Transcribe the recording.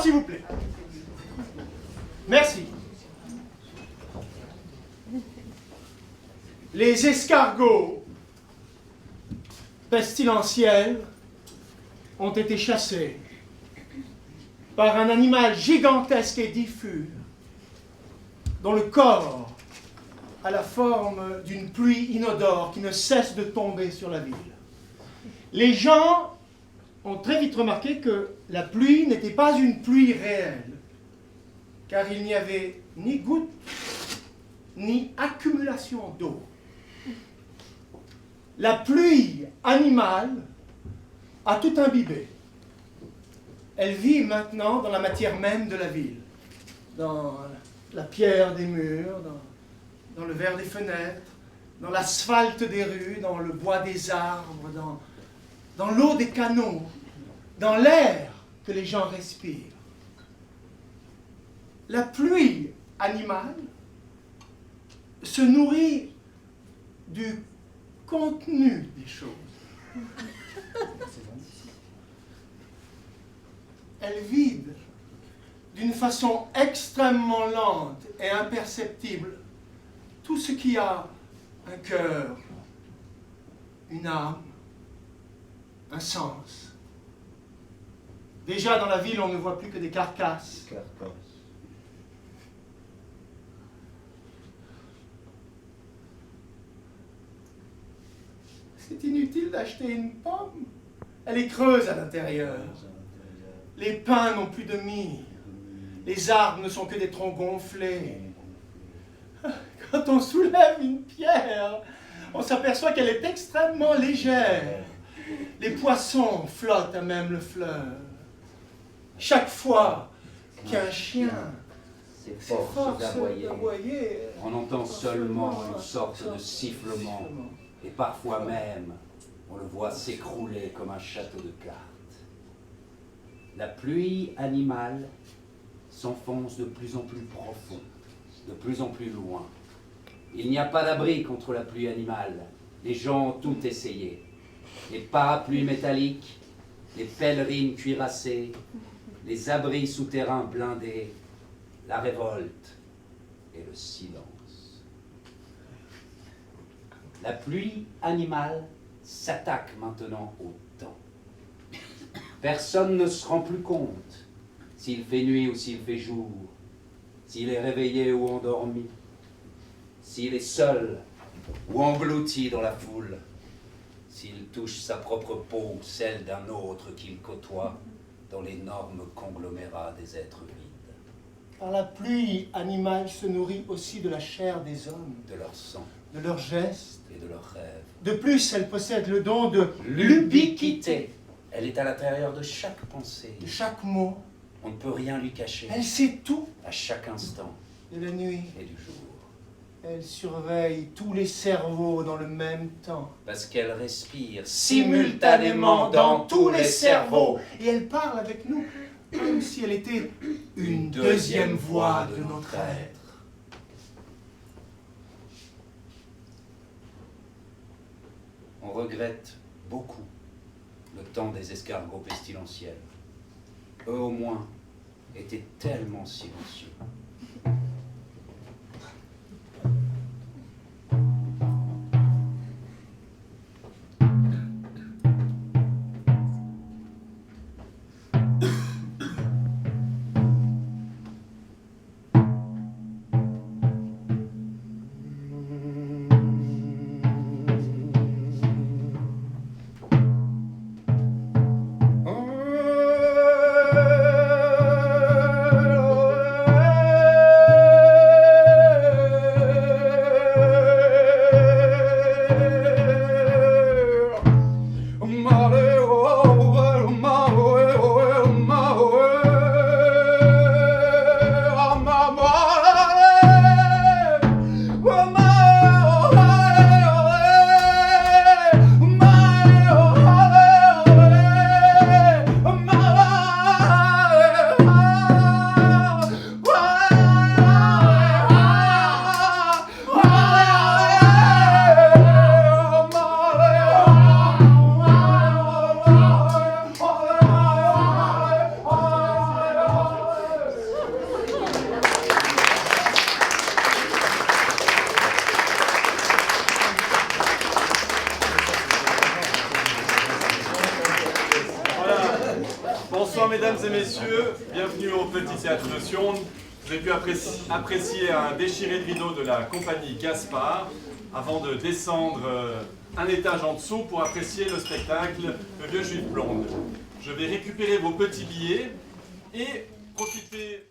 s'il vous plaît. Merci. Les escargots pestilentiels ont été chassés par un animal gigantesque et diffus dont le corps a la forme d'une pluie inodore qui ne cesse de tomber sur la ville. Les gens ont très vite remarqué que la pluie n'était pas une pluie réelle, car il n'y avait ni goutte, ni accumulation d'eau. La pluie animale a tout imbibé. Elle vit maintenant dans la matière même de la ville, dans la pierre des murs, dans le verre des fenêtres, dans l'asphalte des rues, dans le bois des arbres, dans l'eau des canaux, dans l'air que les gens respirent. La pluie animale se nourrit du contenu des choses. Elle vide d'une façon extrêmement lente et imperceptible tout ce qui a un cœur, une âme, un sens. Déjà dans la ville, on ne voit plus que des carcasses. C'est inutile d'acheter une pomme. Elle est creuse à l'intérieur. Les pins n'ont plus de mie. Les arbres ne sont que des troncs gonflés. Quand on soulève une pierre, on s'aperçoit qu'elle est extrêmement légère. Les poissons flottent à même le fleuve. Chaque fois qu'un chien s'efforce d'aboyer, on entend seulement une sorte de sifflement. Et parfois même, on le voit s'écrouler comme un château de cartes. La pluie animale s'enfonce de plus en plus profond, de plus en plus loin. Il n'y a pas d'abri contre la pluie animale. Les gens ont tout essayé. Les parapluies métalliques, les pèlerines cuirassées, les abris souterrains blindés, la révolte et le silence. La pluie animale s'attaque maintenant au temps. Personne ne se rend plus compte s'il fait nuit ou s'il fait jour, s'il est réveillé ou endormi, s'il est seul ou englouti dans la foule, s'il touche sa propre peau ou celle d'un autre qu'il côtoie dans l'énorme conglomérat des êtres vides. Car la pluie animale se nourrit aussi de la chair des hommes, de leur sang, de leurs gestes et de leurs rêves. De plus, elle possède le don de l'ubiquité. Elle est à l'intérieur de chaque pensée, de chaque mot. On ne peut rien lui cacher. Elle sait tout à chaque instant de la nuit et du jour. Elle surveille tous les cerveaux dans le même temps. Parce qu'elle respire simultanément dans tous les cerveaux. Et elle parle avec nous comme si elle était une deuxième voix de notre être. On regrette beaucoup le temps des escargots pestilentiels. Eux au moins étaient tellement silencieux. Bonsoir mesdames et messieurs, bienvenue au Petit Théâtre de Sion. Vous avez pu apprécier un déchiré de rideau de la compagnie Gaspard avant de descendre un étage en dessous pour apprécier le spectacle Le Vieux Juif Blonde. Je vais récupérer vos petits billets et profiter...